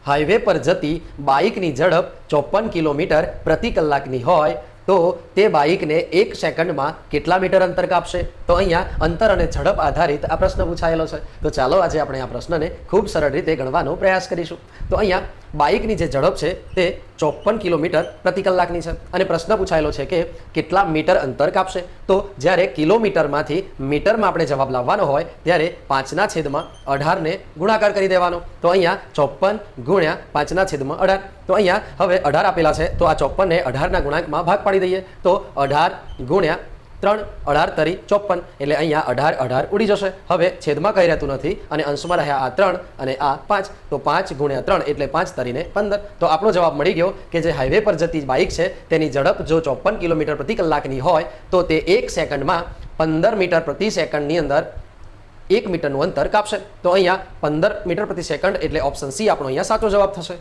Highway પર જતી બાઇકની ઝડપ 54 કિલોમીટર પ્રતિ કલાકની હોય તો તે બાઇકને 1 સેકન્ડમાં કેટલા મીટર અંતર કાપશે? તો અહીંયા અંતર અને ઝડપ આધારિત આ પ્રશ્ન પૂછાયેલો છે. તો ચાલો આજે આપણે આ પ્રશ્નને ખૂબ સરળ રીતે ગણવાનો પ્રયાસ કરીશું. તો અહીંયા બાઇકની જે ઝડપ છે તે 54 કિલોમીટર પ્રતિ કલાકની છે અને પ્રશ્ન પૂછાયેલો છે કે કેટલા મીટર અંતર કાપશે? તો જ્યારે કિલોમીટરમાંથી મીટરમાં આપણે જવાબ લાવવાનો હોય ત્યારે 5/18 ગુણાકાર કરી દેવાનો. તો અહીંયા 54 ગુણ્યા 5/18. તો અહીંયા હવે 18 આપેલા છે તો આ 54 ને 18ના ગુણાંકમાં ભાગ પાડી દઈએ. તો 18 ગુણ્યા 3, 18 તરી 54, એટલે અહીંયા 18 ઉડી જશે. હવે છેદમાં કંઈ રહેતું નથી અને અંશમાં રહ્યા આ 3 અને આ 5. તો 5 ગુણ્યા 3 એટલે 5 તરીને 15. તો આપણો જવાબ મળી ગયો કે જે હાઈવે પર જતી બાઇક છે તેની ઝડપ જો 54 કિલોમીટર પ્રતિ કલાકની હોય તો તે 1 સેકન્ડમાં 15 મીટર પ્રતિ સેકન્ડની અંદર 1 મીટરનું અંતર કાપશે. તો અહીંયા 15 મીટર પ્રતિ સેકન્ડ એટલે ઓપ્શન સી આપણો અહીંયા સાચો જવાબ થશે.